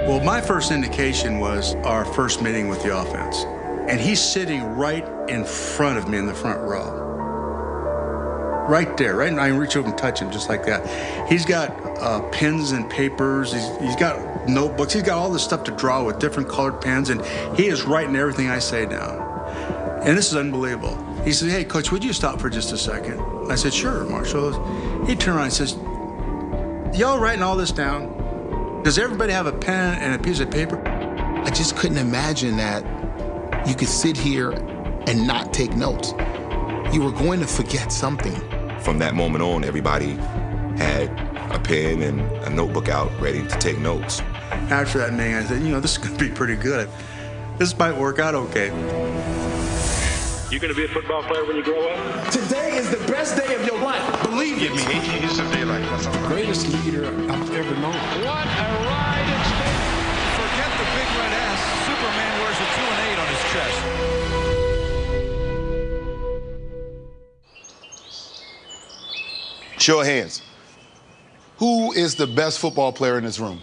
Well, my first indication was our first meeting with the offense. And he's sitting right in front of me in the front row. Right there, right? And I can reach over and touch him just like that. He's got pens and papers. He's got notebooks. He's got all this stuff to draw with different colored pens, and he is writing everything I say down. And this is unbelievable. He said, "Hey, Coach, would you stop for just a second?" I said, "Sure, Marshall." He turned around and says, "Y'all writing all this down? Does everybody have a pen and a piece of paper?" I just couldn't imagine that you could sit here and not take notes. You were going to forget something. From that moment on, everybody had a pen and a notebook out ready to take notes. After that meeting, I said, this is going to be pretty good. This might work out okay. You going to be a football player when you grow up? Today is the best day of your life. Believe Give it. me 18 years of daylight. That's all. Greatest leader I've ever known. What a ride in space. Forget the big red S. Superman wears a 2 and 8 on his chest. Show of hands. Who is the best football player in this room?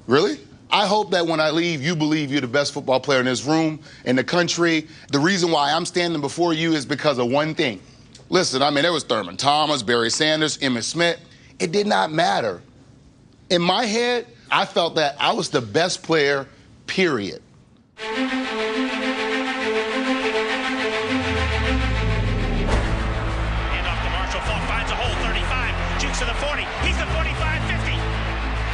Really? I hope that when I leave, you believe you're the best football player in this room, in the country. The reason why I'm standing before you is because of one thing. Listen, there was Thurman Thomas, Barry Sanders, Emmitt Smith. It did not matter. In my head, I felt that I was the best player, period. Faulk finds a hole, 35, jukes to the 40, he's the 45, 50,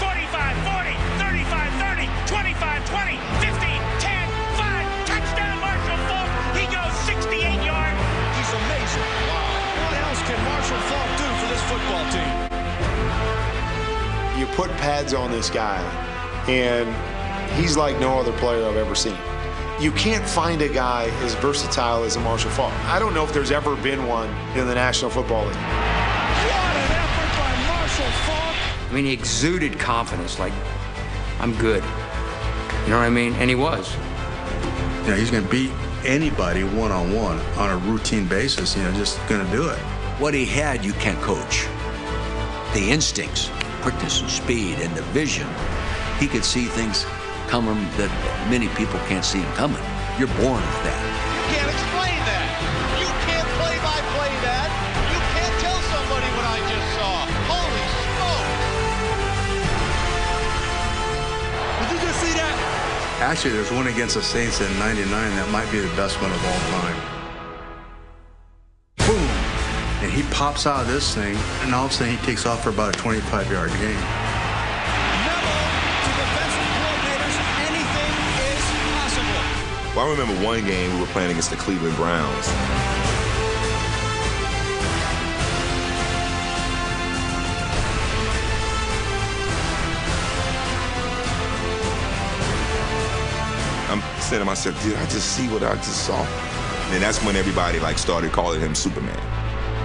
45, 40, 35, 30, 25, 20, 15, 10, 5, touchdown Marshall Faulk, he goes 68 yards. He's amazing. Wow. What else can Marshall Faulk do for this football team? You put pads on this guy, and he's like no other player I've ever seen. You can't find a guy as versatile as a Marshall Faulk. I don't know if there's ever been one in the National Football League. What an effort by Marshall Faulk. He exuded confidence, like, I'm good. You know what I mean? And he was. He's going to beat anybody one-on-one on a routine basis, just going to do it. What he had, you can't coach. The instincts, quickness and speed and the vision. He could see things coming that many people can't see him coming. You're born with that. You can't explain that. You can't play-by-play that. You can't tell somebody what I just saw. Holy smoke. Did you just see that? Actually, there's one against the Saints in '99 that might be the best one of all time. Boom! And he pops out of this thing, and all of a sudden he takes off for about a 25-yard gain. Well, I remember one game we were playing against the Cleveland Browns. I'm saying to myself, did I just see what I just saw? And that's when everybody started calling him Superman.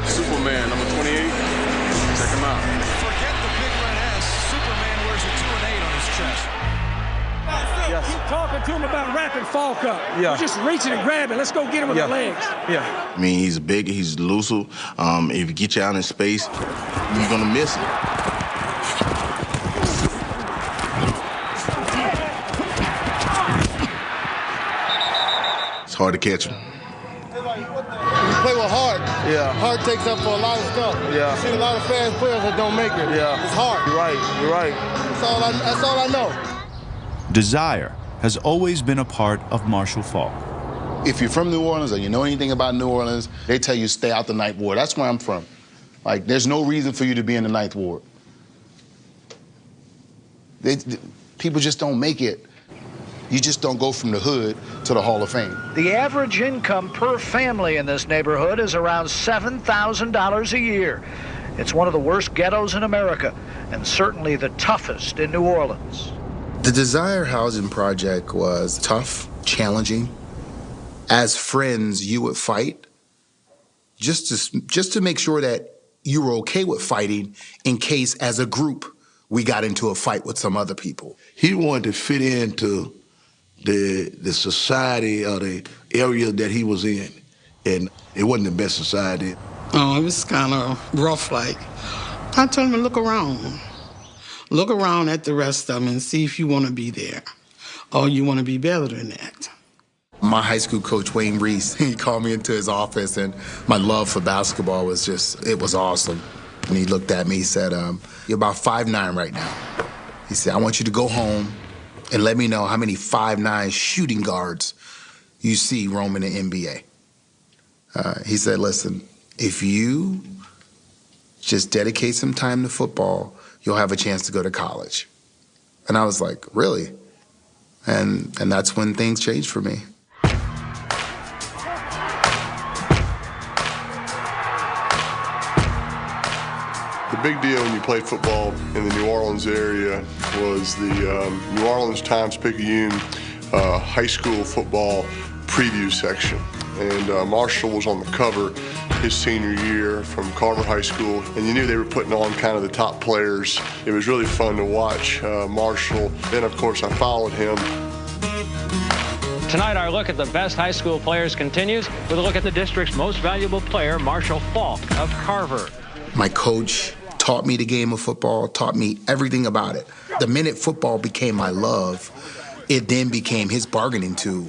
Superman, number 28. Check him out. Forget the big red S. Superman wears a 2 and 8 on his chest. Yes. Keep talking to him about wrapping Faulk up. Yeah. You're just reaching and grabbing. Let's go get him with the legs. Yeah. He's big, he's elusive. If you get you out in space, you're gonna miss him. It's hard to catch him. You play with heart. Yeah. Heart takes up for a lot of stuff. Yeah. You see a lot of fast players that don't make it. Yeah. It's heart. You're right. You're right. That's all I know. Desire has always been a part of Marshall Faulk. If you're from New Orleans or you know anything about New Orleans, they tell you stay out the Ninth Ward. That's where I'm from. There's no reason for you to be in the Ninth Ward. People just don't make it. You just don't go from the hood to the Hall of Fame. The average income per family in this neighborhood is around $7,000 a year. It's one of the worst ghettos in America, and certainly the toughest in New Orleans. The Desire Housing Project was tough, challenging. As friends, you would fight just to make sure that you were okay with fighting in case, as a group, we got into a fight with some other people. He wanted to fit into the society or the area that he was in, and it wasn't the best society. Oh, it was kind of rough. Like, I told him to look around. Look around at the rest of them and see if you want to be there or you want to be better than that. My high school coach, Wayne Reese, he called me into his office, and my love for basketball was just, it was awesome. And he looked at me, he said, you're about 5'9" right now. He said, I want you to go home and let me know how many 5'9" shooting guards you see roaming the NBA. He said, listen, if you just dedicate some time to football, you'll have a chance to go to college. And I was like, really? And that's when things changed for me. The big deal when you played football in the New Orleans area was the New Orleans Times-Picayune high school football preview section. And Marshall was on the cover his senior year from Carver High School, and you knew they were putting on kind of the top players. It was really fun to watch Marshall. Then, of course, I followed him. Tonight, our look at the best high school players continues with a look at the district's most valuable player, Marshall Faulk of Carver. My coach taught me the game of football, taught me everything about it. The minute football became my love, it then became his bargaining tool,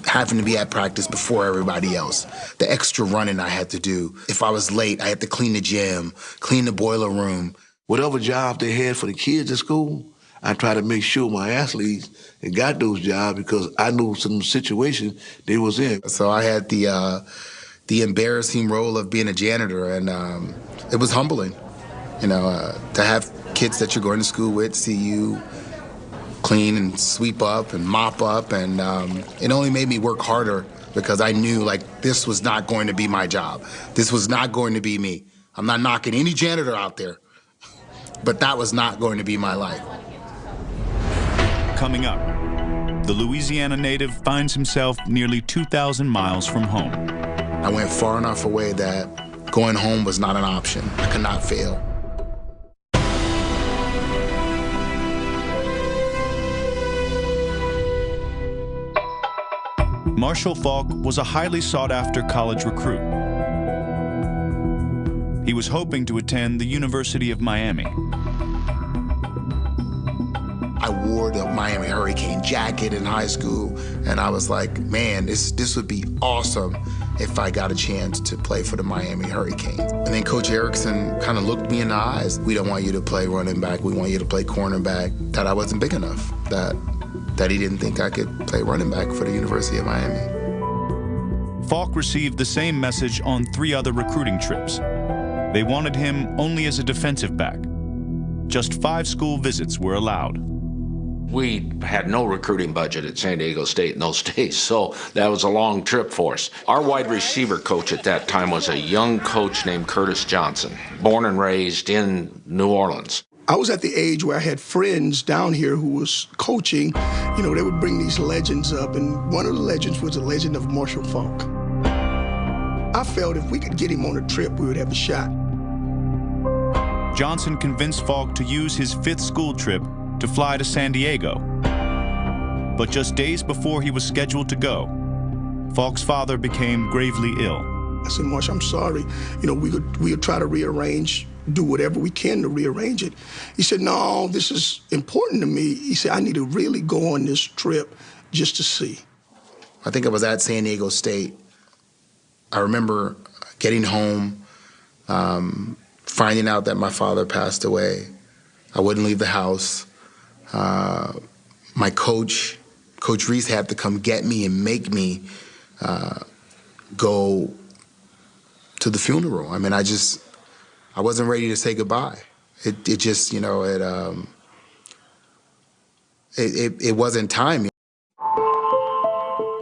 having to be at practice before everybody else. The extra running I had to do. If I was late, I had to clean the gym, clean the boiler room. Whatever job they had for the kids at school, I tried to make sure my athletes got those jobs because I knew some situations they was in. So I had the embarrassing role of being a janitor, and it was humbling. You know, to have kids that you're going to school with see you clean and sweep up and mop up, and it only made me work harder because I knew, like, this was not going to be my job. This was not going to be me. I'm not knocking any janitor out there, but that was not going to be my life. Coming up, the Louisiana native finds himself nearly 2,000 miles from home. I went far enough away that going home was not an option. I could not fail. Marshall Faulk was a highly sought-after college recruit. He was hoping to attend the University of Miami. I wore the Miami Hurricane jacket in high school, and I was like, man, this would be awesome if I got a chance to play for the Miami Hurricanes. And then Coach Erickson kind of looked me in the eyes. We don't want you to play running back. We want you to play cornerback. That I wasn't big enough. That he didn't think I could play running back for the University of Miami. Faulk received the same message on 3 other recruiting trips. They wanted him only as a defensive back. Just 5 school visits were allowed. We had no recruiting budget at San Diego State in those days, so that was a long trip for us. Our wide receiver coach at that time was a young coach named Curtis Johnson, born and raised in New Orleans. I was at the age where I had friends down here who was coaching. You know, they would bring these legends up, and one of the legends was the legend of Marshall Faulk. I felt if we could get him on a trip, we would have a shot. Johnson convinced Faulk to use his 5th school trip to fly to San Diego. But just days before he was scheduled to go, Faulk's father became gravely ill. I said, Marsh, I'm sorry. You know, we would try to rearrange, do whatever we can to rearrange it. He said, no, this is important to me. He said, I need to really go on this trip just to see. I think I was at San Diego State. I remember getting home, finding out that my father passed away. I wouldn't leave the house. My coach, Coach Reese, had to come get me and make me go to the funeral. I mean, I wasn't ready to say goodbye. It just, you know, it wasn't time.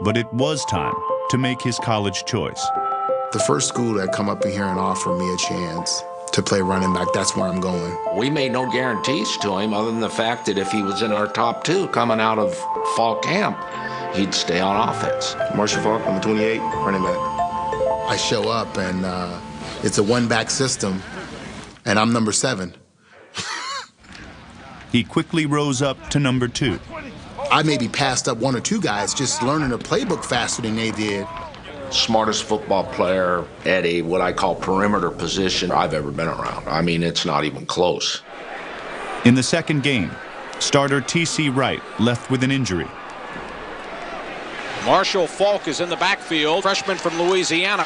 But it was time to make his college choice. The first school that come up in here and offer me a chance to play running back, that's where I'm going. We made no guarantees to him other than the fact that if he was in our top 2 coming out of fall camp, he'd stay on offense. Marshall Faulk, I'm a 28, running back. I show up, and it's a one-back system, and I'm number 7. He quickly rose up to number 2. I maybe passed up 1 or 2 guys just learning the playbook faster than they did. smartest football player at a what I call perimeter position I've ever been around. I mean, it's not even close. In the second game, starter T.C. Wright left with an injury. Marshall Faulk is in the backfield, freshman from Louisiana.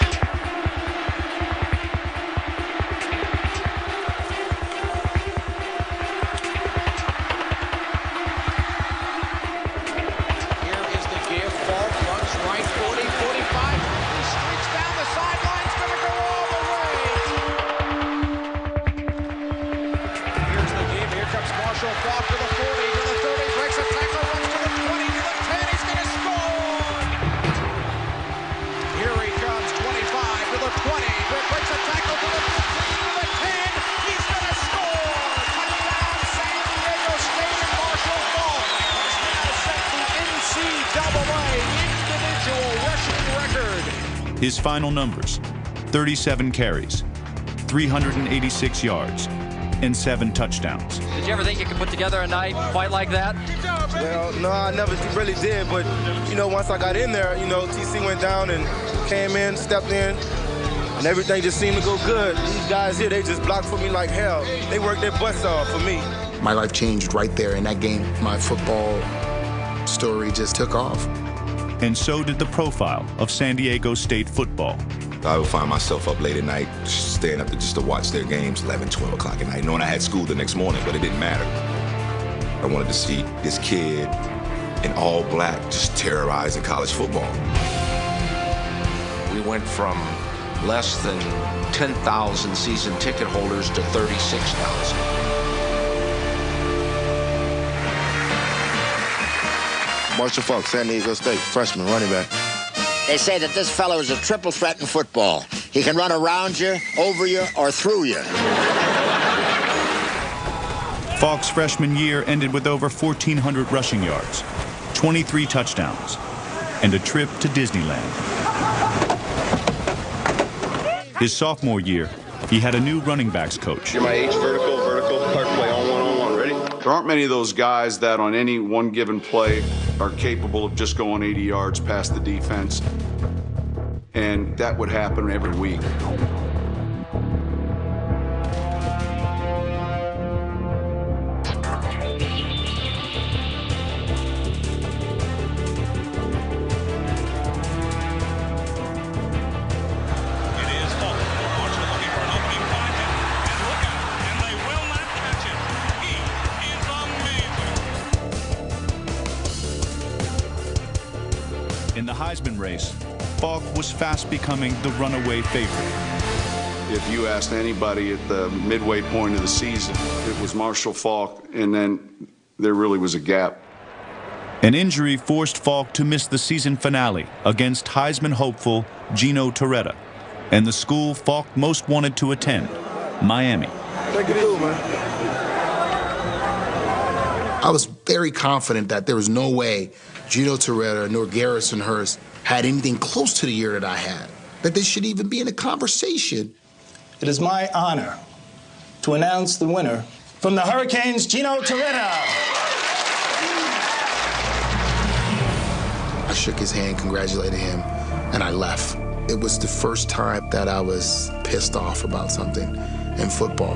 His final numbers, 37 carries, 386 yards, and 7 touchdowns. Did you ever think you could put together a night quite like that? Well, no, I never really did, but, once I got in there, TC went down and came in, stepped in, and everything just seemed to go good. These guys here, they just blocked for me like hell. They worked their butts off for me. My life changed right there in that game. My football story just took off. And so did the profile of San Diego State football. I would find myself up late at night, staying up just to watch their games, 11, 12 o'clock at night, knowing I had school the next morning, but it didn't matter. I wanted to see this kid in all black just terrorizing college football. We went from less than 10,000 season ticket holders to 36,000. Marshall Faulk, San Diego State, freshman, running back. They say that this fellow is a triple threat in football. He can run around you, over you, or through you. Faulk's freshman year ended with over 1,400 rushing yards, 23 touchdowns, and a trip to Disneyland. His sophomore year, he had a new running backs coach. You're my H vertical, hard play on one-on-one, ready? There aren't many of those guys that on any one given play are capable of just going 80 yards past the defense. And that would happen every week. In the Heisman race, Faulk was fast becoming the runaway favorite. If you asked anybody at the midway point of the season, it was Marshall Faulk, and then there really was a gap. An injury forced Faulk to miss the season finale against Heisman hopeful Gino Torretta and the school Faulk most wanted to attend, Miami. Take it easy, man. I was very confident that there was no way Gino Torretta nor Garrison Hurst had anything close to the year that I had, that they should even be in a conversation. It is my honor to announce the winner from the Hurricanes, Gino Torretta. I shook his hand, congratulated him, and I left. It was the first time that I was pissed off about something in football.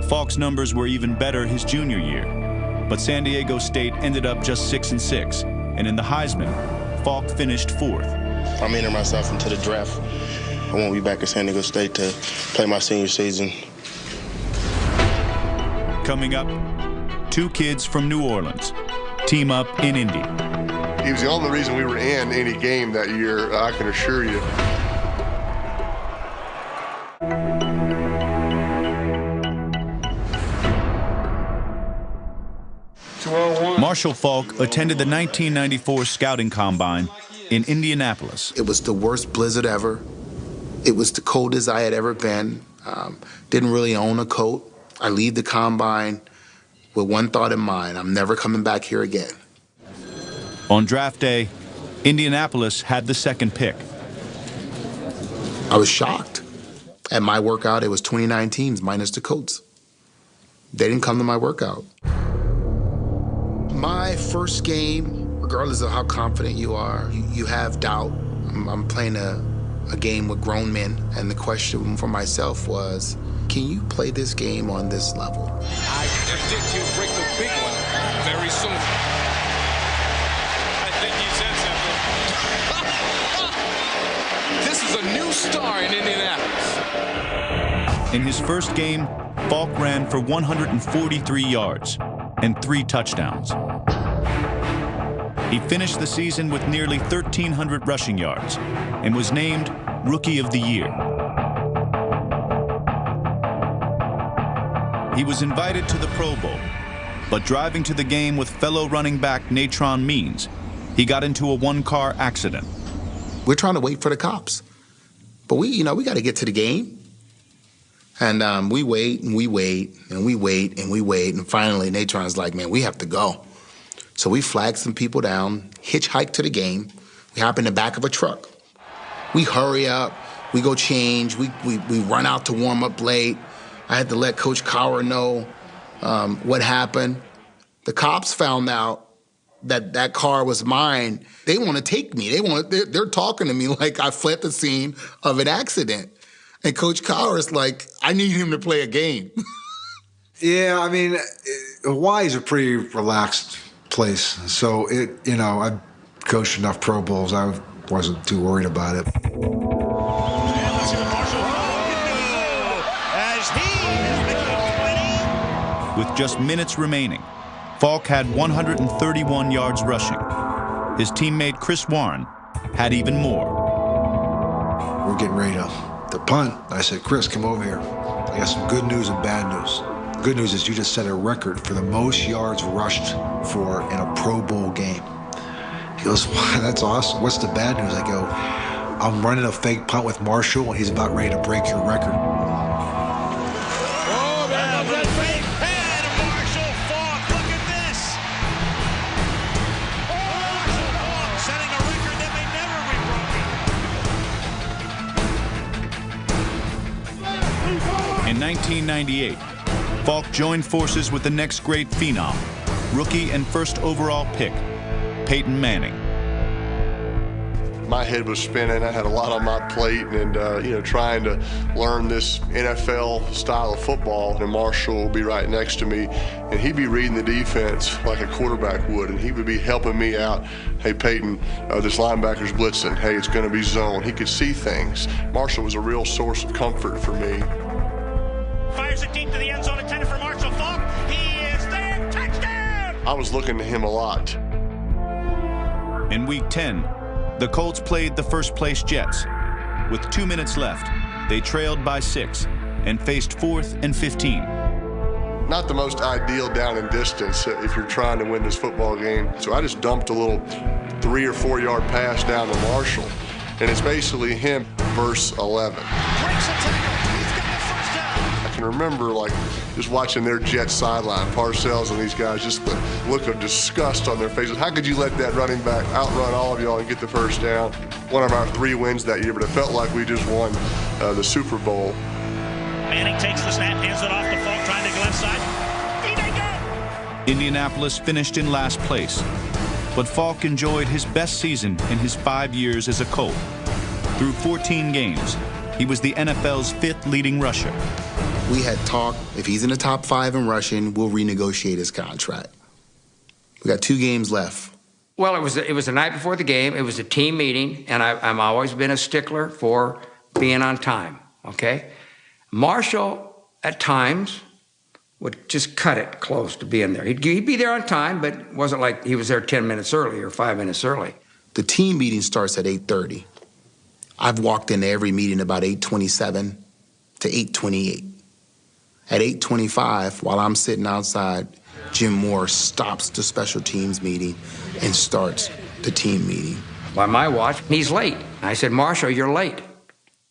Faulk's numbers were even better his junior year, but San Diego State ended up just 6-6, and in the Heisman, Faulk finished 4th. I'm entering myself into the draft. I won't be back at San Diego State to play my senior season. Coming up, 2 kids from New Orleans team up in Indy. He was the only reason we were in any game that year, I can assure you. Marshall Faulk attended the 1994 Scouting Combine in Indianapolis. It was the worst blizzard ever. It was the coldest I had ever been. Didn't really own a coat. I leave the Combine with one thought in mind: I'm never coming back here again. On draft day, Indianapolis had the 2nd pick. I was shocked. At my workout, it was 29 teams minus the coats. They didn't come to my workout. My first game, regardless of how confident you are, you have doubt. I'm playing a game with grown men, and the question for myself was, can you play this game on this level? I predict he'll break the big one very soon. I think he said something. This is a new star in Indianapolis. In his first game, Faulk ran for 143 yards and 3 touchdowns. He finished the season with nearly 1,300 rushing yards and was named Rookie of the Year. He was invited to the Pro Bowl, but driving to the game with fellow running back Natron Means, he got into a one-car accident. We're trying to wait for the cops, but we got to get to the game. And we wait and we wait and we wait and we wait, and finally Natron's like, man, we have to go. So we flag some people down, hitchhike to the game. We hop in the back of a truck. We hurry up, we go change, we run out to warm up late. I had to let Coach Cowher know what happened. The cops found out that car was mine. They want to take me. They're talking to me like I fled the scene of an accident. And Coach Cowher is like, I need him to play a game. Yeah, I mean, Hawaii is a pretty relaxed place. So I've coached enough Pro Bowls. I wasn't too worried about it. With just minutes remaining, Faulk had 131 yards rushing. His teammate Chris Warren had even more. We're getting ready to punt. I said, Chris, come over here. I got some good news and bad news. Good news is you just set a record for the most yards rushed for in a Pro Bowl game. He goes, wow, that's awesome. What's the bad news? I go, I'm running a fake punt with Marshall, and he's about ready to break your record. Oh, there's that fake head of Marshall Faulk. Look at this. Marshall Faulk setting a record that may never be broken. In 1998, Faulk joined forces with the next great phenom, rookie and first overall pick, Peyton Manning. My head was spinning. I had a lot on my plate, and trying to learn this NFL style of football. And Marshall will be right next to me, and he'd be reading the defense like a quarterback would, and he would be helping me out. Hey, Peyton, this linebacker's blitzing. Hey, it's going to be zone. He could see things. Marshall was a real source of comfort for me. Fires it deep to the end zone, intended for Marshall Faulk. He is there. Touchdown! I was looking to him a lot. In Week 10, the Colts played the first-place Jets. With 2 minutes left, they trailed by 6 and faced 4th and 15. Not the most ideal down and distance if you're trying to win this football game. So I just dumped a little 3 or 4 yard pass down to Marshall, and it's basically him verse 11. Breaks a tackle. He's got the first down. I can remember just watching their Jets sideline, Parcells and these guys, just the look of disgust on their faces. How could you let that running back outrun all of y'all and get the first down? One of our 3 wins that year, but it felt like we just won the Super Bowl. Manning takes the snap, hands it off to Faulk, trying to go left side. He may go! Indianapolis finished in last place, but Faulk enjoyed his best season in his 5 years as a Colt. Through 14 games, he was the NFL's 5th leading rusher. We had talked, if he's in the top 5 in rushing, we'll renegotiate his contract. We got 2 games left. Well, it was the night before the game. It was a team meeting, and I'm always been a stickler for being on time, okay? Marshall, at times, would just cut it close to being there. He'd be there on time, but it wasn't like he was there 10 minutes early or 5 minutes early. The team meeting starts at 8:30. I've walked into every meeting about 8:27 to 8:28. At 8:25, while I'm sitting outside, Jim Moore stops the special teams meeting and starts the team meeting. By my watch, he's late. I said, Marshall, you're late.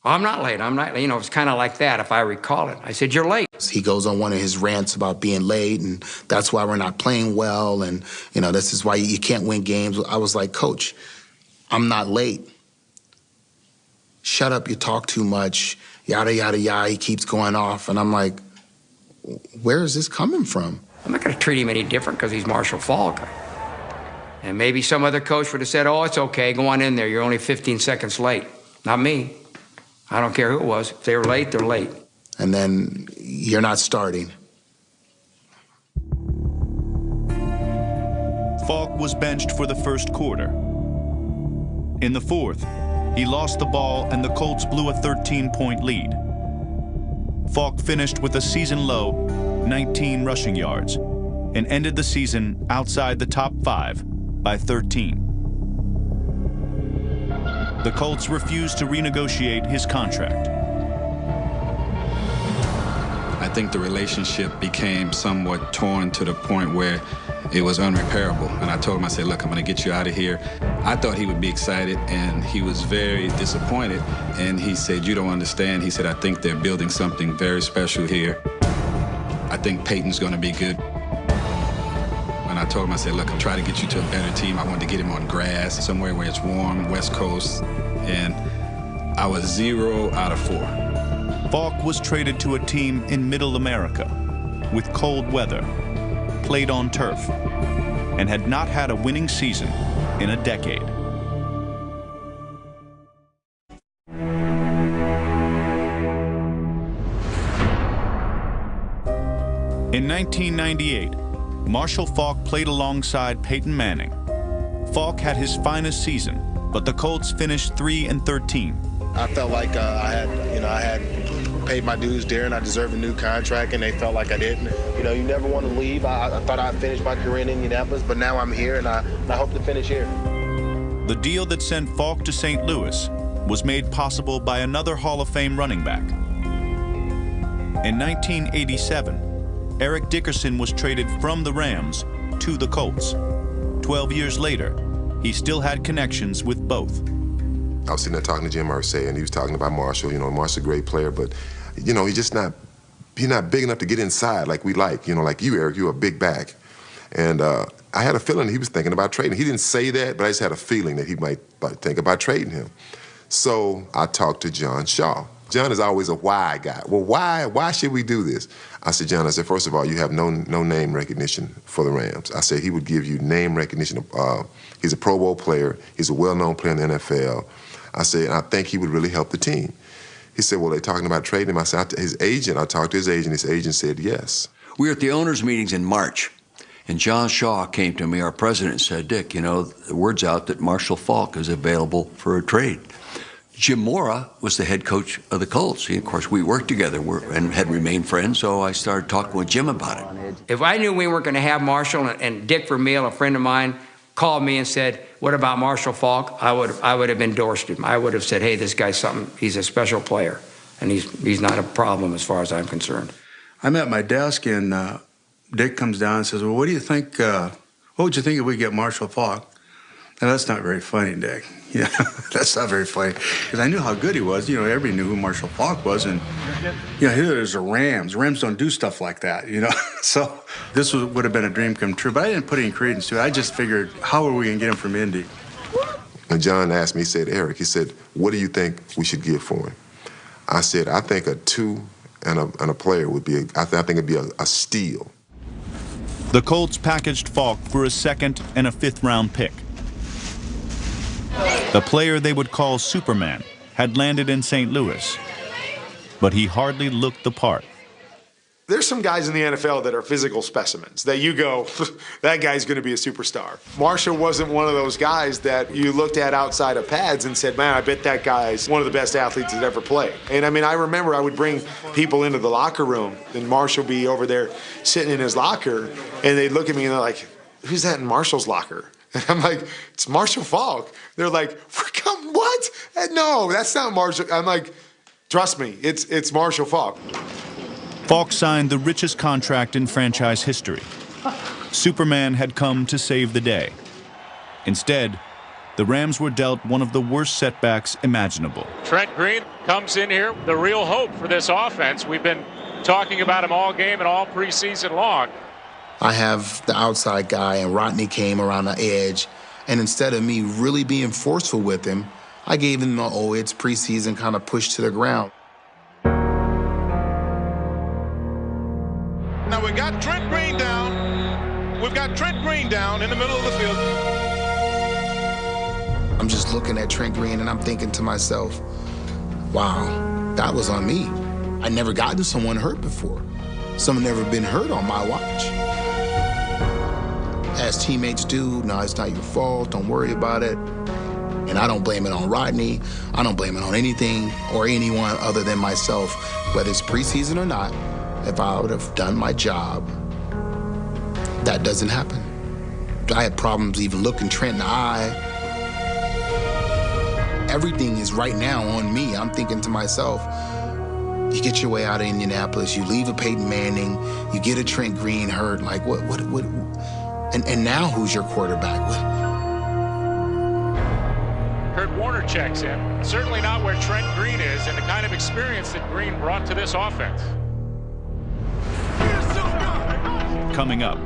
Oh, I'm not late. It's kind of like that, if I recall it. I said, you're late. He goes on one of his rants about being late, and that's why we're not playing well, and, this is why you can't win games. I was like, Coach, I'm not late. Shut up, you talk too much, yada, yada, yada. He keeps going off, and I'm like, where is this coming from? I'm not going to treat him any different because he's Marshall Faulk. And maybe some other coach would have said, oh, it's okay, go on in there. You're only 15 seconds late. Not me. I don't care who it was. If they were late, they're late. And then you're not starting. Faulk was benched for the first quarter. In the fourth, he lost the ball and the Colts blew a 13-point lead. Faulk finished with a season-low 19 rushing yards and ended the season outside the top 5 by 13. The Colts refused to renegotiate his contract. I think the relationship became somewhat torn to the point where it was unrepairable. And I told him, I said, look, I'm going to get you out of here. I thought he would be excited, and he was very disappointed. And he said, you don't understand. He said, I think they're building something very special here. I think Peyton's going to be good. And I told him, I said, look, I'm trying to get you to a better team. I wanted to get him on grass, somewhere where it's warm, West Coast. And I was 0 out of 4. Faulk was traded to a team in Middle America with cold weather, played on turf, and had not had a winning season in a decade. In 1998, Marshall Faulk played alongside Peyton Manning. Faulk had his finest season, but the Colts finished 3-13. I felt like I had paid my dues there and I deserved a new contract, and they felt like I didn't. You know, you never want to leave. I thought I'd finish my career in Indianapolis, but now I'm here, and I hope to finish here. The deal that sent Faulk to St. Louis was made possible by another Hall of Fame running back. In 1987, Eric Dickerson was traded from the Rams to the Colts. 12 years later, he still had connections with both. I was sitting there talking to Jim Irsay, and he was talking about Marshall. You know, Marshall's a great player, but, you know, he's not big enough to get inside like we like. You know, like you, Eric, you're a big back. And I had a feeling he was thinking about trading. He didn't say that, but I just had a feeling that he might think about trading him. So I talked to John Shaw. John is always a why guy. Well, why should we do this? I said, John, I said, first of all, you have no name recognition for the Rams. I said, he would give you name recognition. He's a Pro Bowl player. He's a well-known player in the NFL. I said, I think he would really help the team. He said, well, they're talking about trading him. I said, I talked to his agent. His agent said yes. We were at the owners' meetings in March, and John Shaw came to me, our president, and said, Dick, you know, the word's out that Marshall Faulk is available for a trade. Jim Mora was the head coach of the Colts. Of course, we worked together and had remained friends, so I started talking with Jim about it. If I knew we weren't going to have Marshall, and Dick Vermeil, a friend of mine, called me and said, what about Marshall Faulk? I would have endorsed him. I would have said, hey, this guy's something. He's a special player, and he's not a problem as far as I'm concerned. I'm at my desk, and Dick comes down and says, well, what do you think, what would you think if we get Marshall Faulk? Now, that's not very funny, Dick. Yeah, that's not very funny. Because I knew how good he was. You know, everybody knew who Marshall Faulk was. And, you know, here there's the Rams. Rams don't do stuff like that, you know. So this would have been a dream come true. But I didn't put any credence to it. I just figured, how are we going to get him from Indy? And John asked me, he said, Eric, he said, what do you think we should give for him? I said, I think a 2 and a player would be, I think it'd be a steal. The Colts packaged Faulk for a 2nd and a 5th-round pick. The player they would call Superman had landed in St. Louis, but he hardly looked the part. There's some guys in the NFL that are physical specimens that you go, that guy's going to be a superstar. Marshall wasn't one of those guys that you looked at outside of pads and said, man, I bet that guy's one of the best athletes that ever played. And I mean, I remember I would bring people into the locker room, and Marshall would be over there sitting in his locker, and they'd look at me and they're like, who's that in Marshall's locker? And I'm like, it's Marshall Faulk. They're like, what? No, that's not Marshall. I'm like, trust me, it's Marshall Faulk. Faulk signed the richest contract in franchise history. Superman had come to save the day. Instead, the Rams were dealt one of the worst setbacks imaginable. Trent Green comes in here, the real hope for this offense. We've been talking about him all game and all preseason long. I have the outside guy, and Rodney came around the edge, and instead of me really being forceful with him, I gave him the it's preseason kind of push to the ground. Now we've got Trent Green down. We've got Trent Green down in the middle of the field. I'm just looking at Trent Green and I'm thinking to myself, wow, that was on me. I never gotten someone hurt before. Someone never been hurt on my watch. As teammates do, no, it's not your fault, don't worry about it. And I don't blame it on Rodney. I don't blame it on anything or anyone other than myself, whether it's preseason or not. If I would have done my job, that doesn't happen. I had problems even looking Trent in the eye. Everything is right now on me. I'm thinking to myself, you get your way out of Indianapolis, you leave a Peyton Manning, you get a Trent Green hurt, like what, and now who's your quarterback? Kurt Warner checks in. Certainly not where Trent Green is and the kind of experience that Green brought to this offense. Coming up,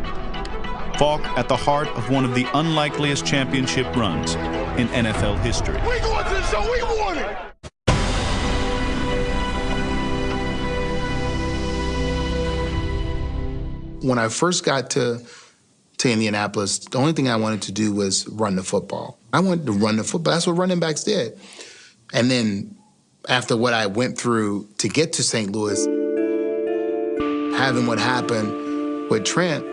Faulk at the heart of one of the unlikeliest championship runs in NFL history. We going to the show, we won it! When I first got to Indianapolis, the only thing I wanted to do was run the football. I wanted to run the football. That's what running backs did. And then after what I went through to get to St. Louis, having what happened with Trent,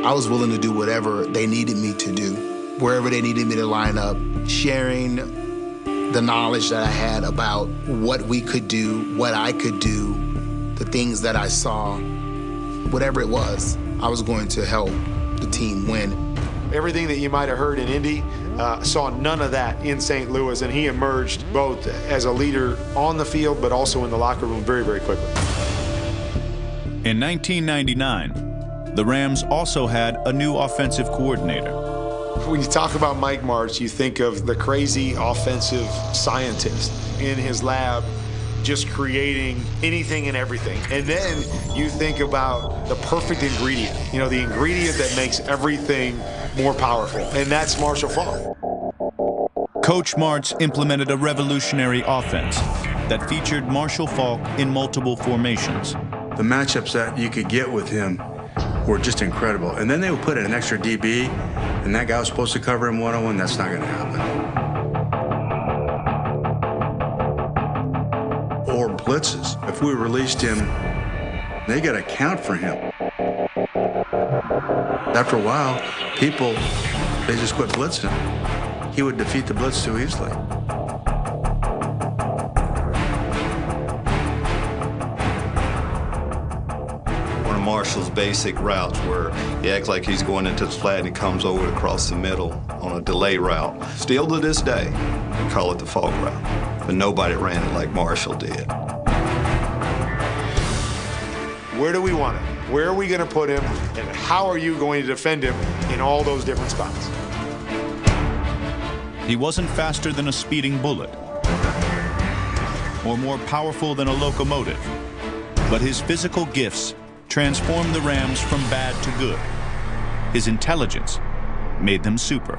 I was willing to do whatever they needed me to do, wherever they needed me to line up, sharing the knowledge that I had about what we could do, what I could do, the things that I saw, whatever it was, I was going to help the team win. Everything that you might have heard in Indy, saw none of that in St. Louis, and he emerged both as a leader on the field but also in the locker room very, very quickly. In 1999, the Rams also had a new offensive coordinator. When you talk about Mike Martz, you think of the crazy offensive scientist in his lab just creating anything and everything. And then you think about the perfect ingredient, you know, the ingredient that makes everything more powerful, and that's Marshall Faulk. Coach Martz implemented a revolutionary offense that featured Marshall Faulk in multiple formations. The matchups that you could get with him were just incredible. And then they would put in an extra DB, and that guy was supposed to cover him one-on-one. That's not going to happen. Or blitzes. If we released him, they got to count for him. After a while, they just quit blitzing. He would defeat the blitz too easily. One of Marshall's basic routes where he acts like he's going into the flat and he comes over across the middle on a delay route. Still to this day, we call it the Faulk route. But nobody ran it like Marshall did. Where do we want him? Where are we going to put him? And how are you going to defend him in all those different spots? He wasn't faster than a speeding bullet or more powerful than a locomotive, but his physical gifts transformed the Rams from bad to good. His intelligence made them super.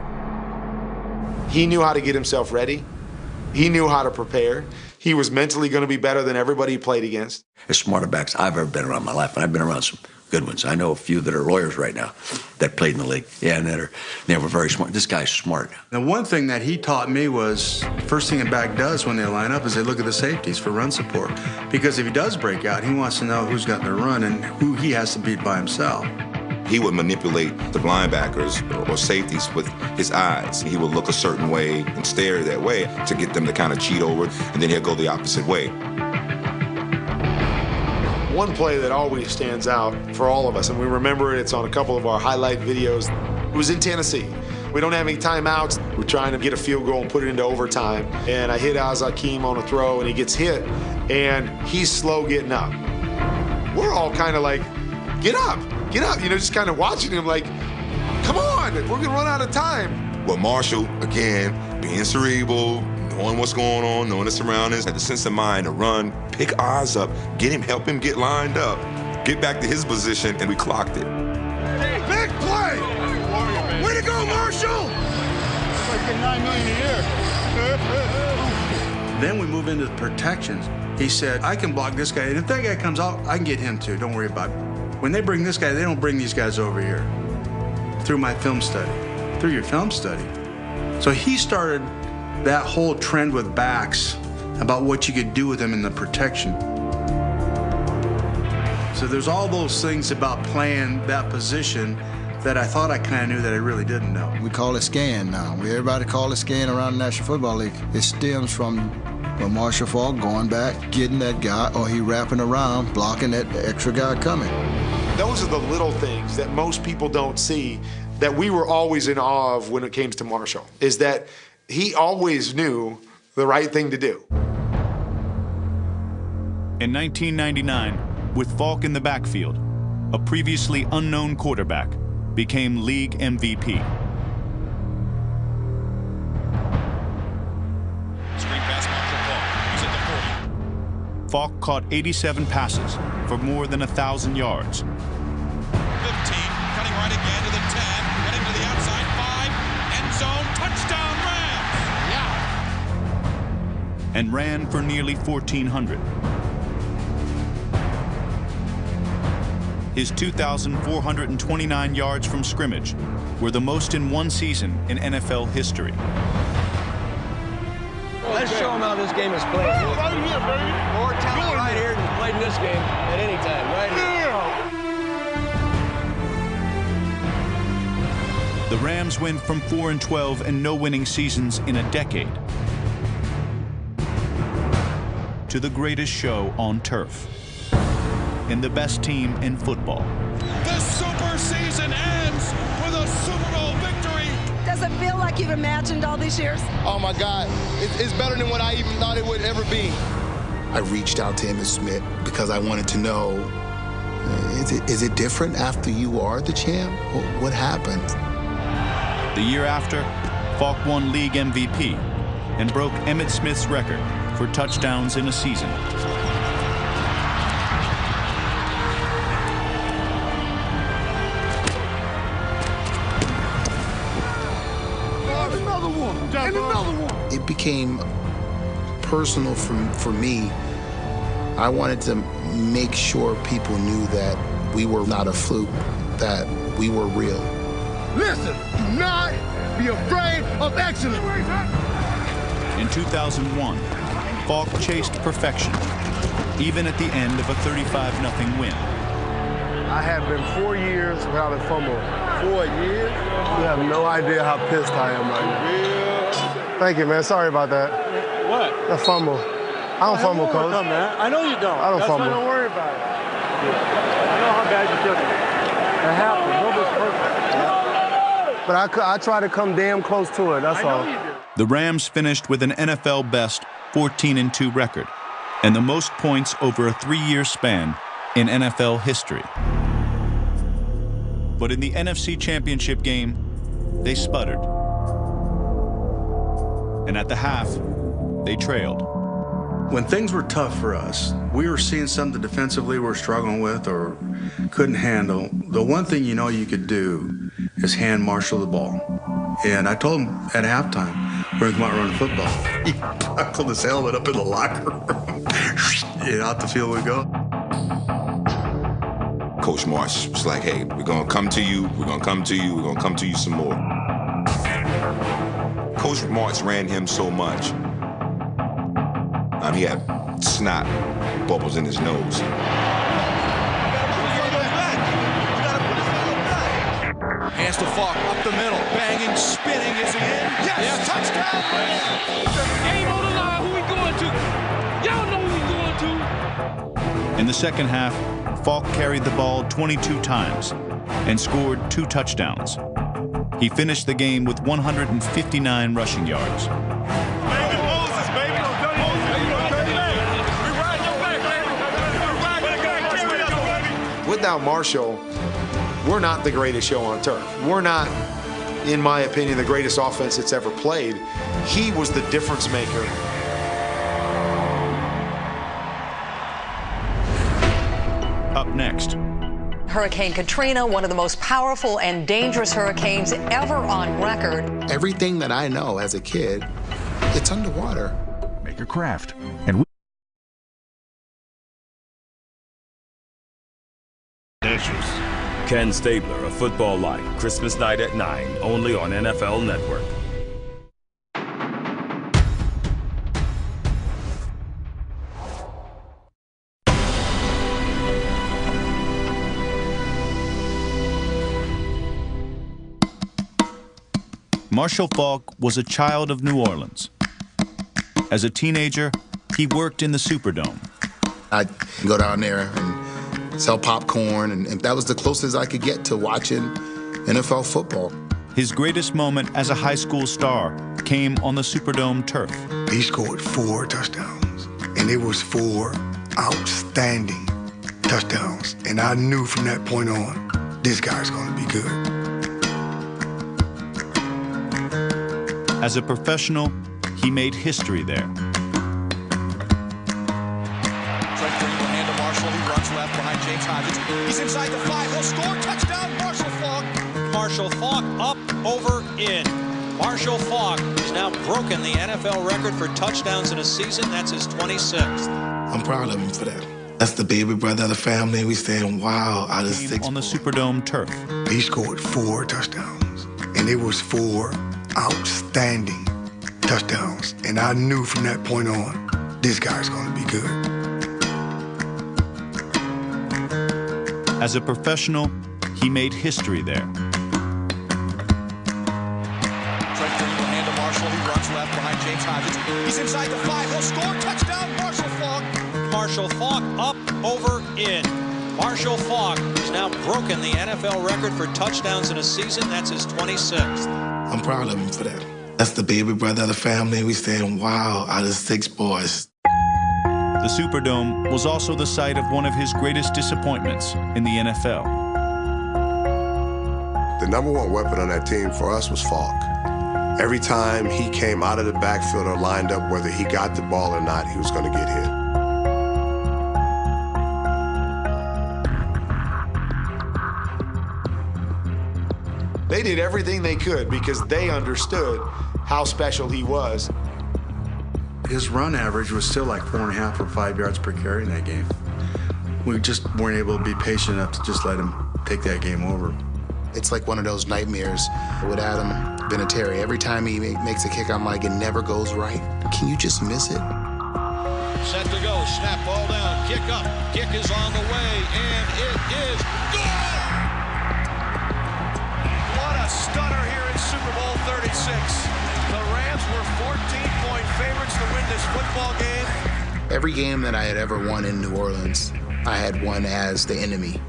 He knew how to get himself ready. He knew how to prepare. He was mentally going to be better than everybody he played against. As smarter backs I've ever been around in my life, and I've been around some good ones. I know a few that are lawyers right now that played in the league. Yeah, and they were very smart. This guy's smart. The one thing that he taught me was, first thing a back does when they line up is they look at the safeties for run support. Because if he does break out, he wants to know who's got the run and who he has to beat by himself. He would manipulate the linebackers or safeties with his eyes. He would look a certain way and stare that way to get them to kind of cheat over, and then he'll go the opposite way. One play that always stands out for all of us, and we remember it, it's on a couple of our highlight videos, it was in Tennessee. We don't have any timeouts. We're trying to get a field goal and put it into overtime. And I hit Azakim on a throw, and he gets hit, and he's slow getting up. We're all kind of like, get up, you know, just kind of watching him like, come on, we're going to run out of time. Well, Marshall, again, being cerebral, knowing what's going on, knowing the surroundings, had the sense of mind to run, pick Oz up, help him get lined up, get back to his position, and we clocked it. Big play! Way to go, Marshall! Like $9 million a year. Then we move into the protections. He said, I can block this guy, and if that guy comes out, I can get him too. Don't worry about it. When they bring this guy, they don't bring these guys over here. Through my film study. Through your film study. So he started that whole trend with backs about what you could do with them in the protection. So there's all those things about playing that position that I thought I kind of knew that I really didn't know. We call it scan now. Everybody call it scan around the National Football League. It stems from Marshall Faulk going back, getting that guy, or he wrapping around, blocking that extra guy coming. Those are the little things that most people don't see that we were always in awe of when it came to Marshall, is that he always knew the right thing to do. In 1999, with Faulk in the backfield, a previously unknown quarterback became league MVP. Screen pass, Marshall Faulk. He's at the 40. Faulk caught 87 passes for more than 1,000 yards. 15, cutting right again to the 10, heading to the outside 5, end zone, touchdown Rams! Yeah! And ran for nearly 1,400. His 2,429 yards from scrimmage were the most in one season in NFL history. Let's show them how this game is played. Right here, baby. More talent right here than played in this game at any time, right here. The Rams went from 4-12 and no winning seasons in a decade to the greatest show on turf and the best team in football. The super season ends with a Super Bowl victory. Does it feel like you've imagined all these years? Oh my God, it's better than what I even thought it would ever be. I reached out to Emmitt Smith because I wanted to know, is it different after you are the champ? What happened? The year after, Faulk won league MVP and broke Emmitt Smith's record for touchdowns in a season. It became personal for me. I wanted to make sure people knew that we were not a fluke, that we were real. Listen, do not be afraid of excellence. In 2001, Faulk chased perfection, even at the end of a 35-0 win. I have been 4 years without a fumble. 4 years? You have no idea how pissed I am right now. Thank you, man. Sorry about that. What? The fumble. I don't fumble, Coach. Man. I know you don't. I don't fumble. Don't worry about it. I know how bad you took it. It happened. Nobody's perfect. But I try to come damn close to it, that's all. The Rams finished with an NFL best 14-2 record and the most points over a 3-year span in NFL history. But in the NFC Championship game, they sputtered. And at the half, they trailed. When things were tough for us, we were seeing something defensively we're struggling with or couldn't handle. The one thing you know you could do is hand Marshall the ball. And I told him at halftime, we're going to come out and run the football. He buckled his helmet up in the locker room. And out the field we go. Coach Marsh was like, hey, we're going to come to you, we're going to come to you, we're going to come to you some more. Coach Marsh ran him so much. He had snot bubbles in his nose. Hands to Faulk, up the middle, banging, spinning, is he in? Yes, touchdown! Game on the line, who we going to? Y'all know who we going to. In the second half, Faulk carried the ball 22 times and scored 2 touchdowns. He finished the game with 159 rushing yards. Without Marshall, we're not the greatest show on turf. We're not, in my opinion, the greatest offense that's ever played. He was the difference maker. Up next. Hurricane Katrina, one of the most powerful and dangerous hurricanes ever on record. Everything that I know as a kid, it's underwater. Make a craft. And Ken Stabler, A Football Life, Christmas night at 9, only on NFL Network. Marshall Faulk was a child of New Orleans. As a teenager, he worked in the Superdome. I'd go down there and sell popcorn, and that was the closest I could get to watching NFL football. His greatest moment as a high school star came on the Superdome turf. He scored 4 touchdowns, and it was 4 outstanding touchdowns. And I knew from that point on, this guy's going to be good. As a professional, he made history there. Trent Green will hand to Marshall. He runs left behind James Hodgins. He's inside the 5. He'll score. Touchdown, Marshall Faulk. Marshall Faulk up, over, in. Marshall Faulk has now broken the NFL record for touchdowns in a season. That's his 26th. I'm proud of him for that. That's the baby brother of the family. We saying, wow, out of 6 on the Superdome turf. He scored 4 touchdowns, and it was 4 outstanding touchdowns. And I knew from that point on, this guy's going to be good. As a professional, he made history there. Trent Green will hand to Marshall. He runs left behind James Hodgins. He's inside the 5. He'll score. Touchdown, Marshall Faulk. Marshall Faulk up, over, in. Marshall Faulk has now broken the NFL record for touchdowns in a season. That's his 26th. I'm proud of him for that. That's the baby brother of the family. We saying, wow, out of 6 boys. The Superdome was also the site of one of his greatest disappointments in the NFL. The number one weapon on that team for us was Faulk. Every time he came out of the backfield or lined up, whether he got the ball or not, he was going to get hit. They did everything they could because they understood how special he was. His run average was still like 4.5 or 5 yards per carry in that game. We just weren't able to be patient enough to just let him take that game over. It's like one of those nightmares with Adam Vinatieri. Every time he makes a kick, I'm like, it never goes right. Can you just miss it? Set to go, snap ball down, kick up, kick is on the way, and it is good! What a stunner here in Super Bowl 36. The Rams were 14-point favorites to win this football game. Every game that I had ever won in New Orleans, I had won as the enemy.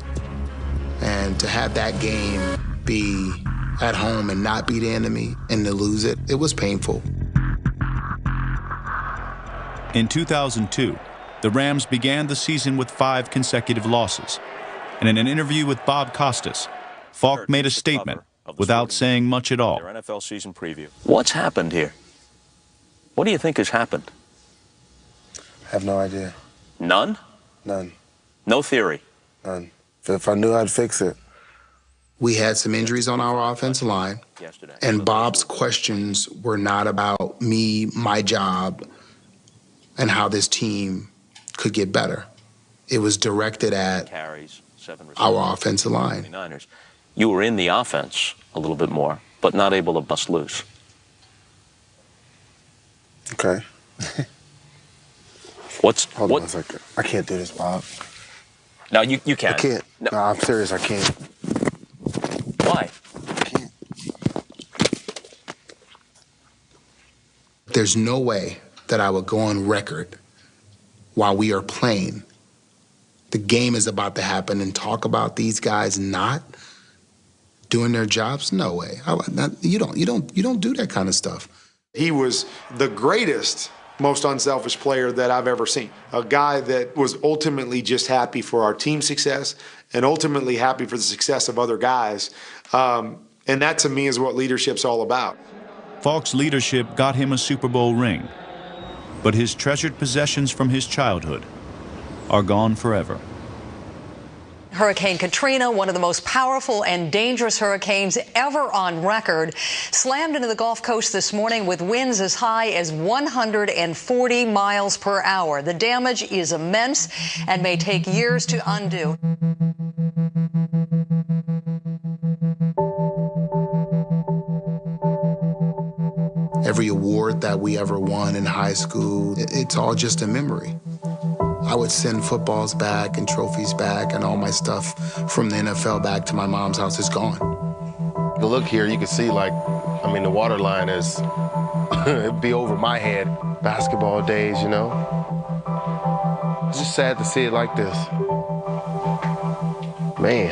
And to have that game be at home and not be the enemy and to lose it, it was painful. In 2002, the Rams began the season with 5 consecutive losses. And in an interview with Bob Costas, Faulk made a statement without saying much at all. Their NFL season preview. What's happened here? What do you think has happened? I have no idea. None? None. No theory? None. If I knew, I'd fix it. We had some injuries on our offensive line, and Bob's questions were not about me, my job, and how this team could get better. It was directed at our offensive line. You were in the offense a little bit more, but not able to bust loose. Okay. Hold on a second. I can't do this, Bob. No, you can't. I can't. No, I'm serious. I can't. Why? There's no way that I would go on record while we are playing. The game is about to happen and talk about these guys not doing their jobs. No way. You don't do that kind of stuff. He was the greatest, most unselfish player that I've ever seen. A guy that was ultimately just happy for our team success and ultimately happy for the success of other guys. And that, to me, is what leadership's all about. Faulk's leadership got him a Super Bowl ring, but his treasured possessions from his childhood are gone forever. Hurricane Katrina, one of the most powerful and dangerous hurricanes ever on record, slammed into the Gulf Coast this morning with winds as high as 140 miles per hour. The damage is immense and may take years to undo. Every award that we ever won in high school, it's all just a memory. I would send footballs back and trophies back and all my stuff from the NFL back to my mom's house is gone. You look here, you can see like I mean, the water line is, it'd be over my head. Basketball days, you know? It's just sad to see it like this. Man,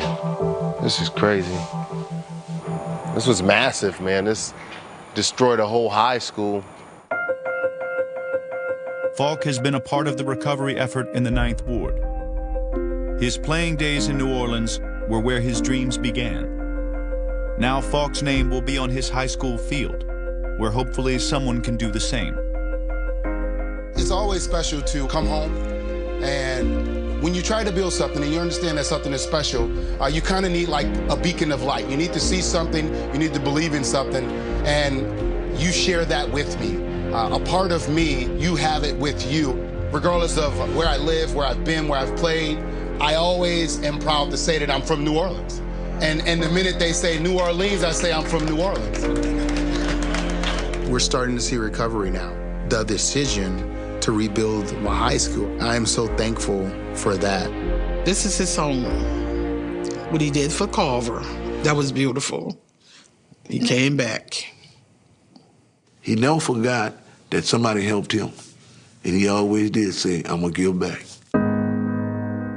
this is crazy. This was massive, man. This destroyed a whole high school. Faulk has been a part of the recovery effort in the 9th Ward. His playing days in New Orleans were where his dreams began. Now Faulk's name will be on his high school field, where hopefully someone can do the same. It's always special to come home, and when you try to build something and you understand that something is special, you kind of need like a beacon of light. You need to see something, you need to believe in something, and you share that with me. A part of me, you have it with you. Regardless of where I live, where I've been, where I've played, I always am proud to say that I'm from New Orleans. And the minute they say New Orleans, I say I'm from New Orleans. We're starting to see recovery now. The decision to rebuild my high school, I am so thankful for that. This is his home. What he did for Carver, that was beautiful. He came back. He never forgot that somebody helped him. And he always did say, I'm gonna give back.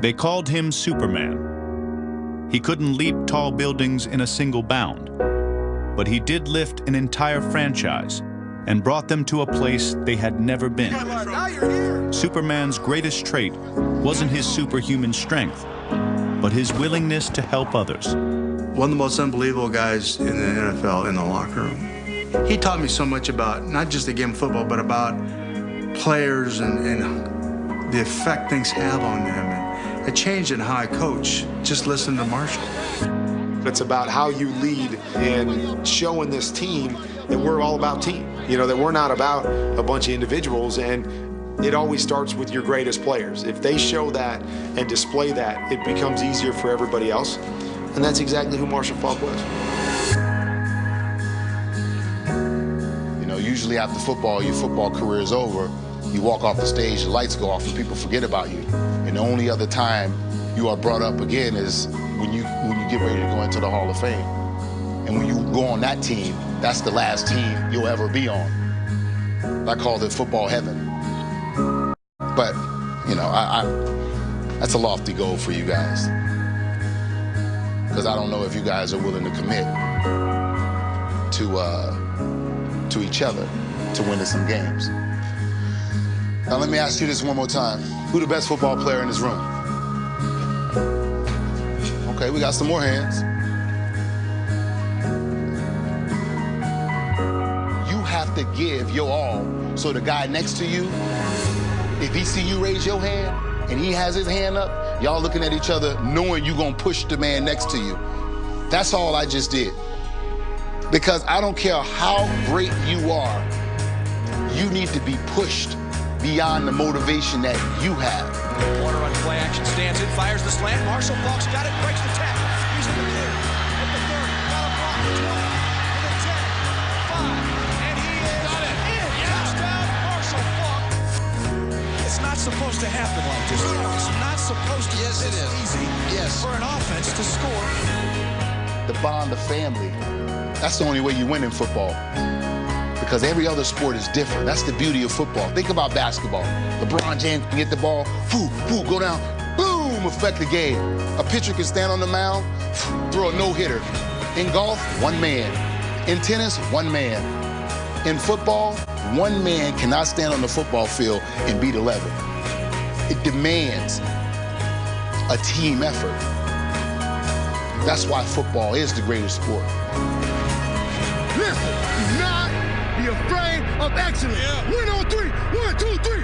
They called him Superman. He couldn't leap tall buildings in a single bound, but he did lift an entire franchise and brought them to a place they had never been. Superman's greatest trait wasn't his superhuman strength, but his willingness to help others. One of the most unbelievable guys in the NFL in the locker room. He taught me so much about not just the game of football, but about players and the effect things have on them. And it changed in how I coach, just listen to Marshall. It's about how you lead and showing this team that we're all about team. You know, that we're not about a bunch of individuals, and it always starts with your greatest players. If they show that and display that, it becomes easier for everybody else. And that's exactly who Marshall Faulk was. Usually after football, your football career is over, you walk off the stage, the lights go off, and people forget about you. And the only other time you are brought up again is when you get ready to go into the Hall of Fame. And when you go on that team, that's the last team you'll ever be on. I call it football heaven. But, you know, that's a lofty goal for you guys. Because I don't know if you guys are willing to commit to each other to winning some games. Now let me ask you this one more time. Who the best football player in this room? Okay, we got some more hands. You have to give your all so the guy next to you, if he see you raise your hand and he has his hand up, y'all looking at each other knowing you're gonna push the man next to you. That's all I just did. Because I don't care how great you are, you need to be pushed beyond the motivation that you have. Warner on play action, stands in, fires the slant. Marshall Faulk's got it, breaks the tackle. He's in the clear. At the 30, got a block, 20, to the 10, 5, and he is got it. In. Yeah. Touchdown, Marshall Faulk. It's not supposed to happen like this. It's not supposed to be this easy for an offense to score. The bond of family. That's the only way you win in football. Because every other sport is different. That's the beauty of football. Think about basketball. LeBron James can get the ball, go down, boom, affect the game. A pitcher can stand on the mound, throw a no-hitter. In golf, one man. In tennis, one man. In football, one man cannot stand on the football field and beat 11. It demands a team effort. That's why football is the greatest sport. Listen, do not be afraid of excellence. Win on 3. 1, 2, 3.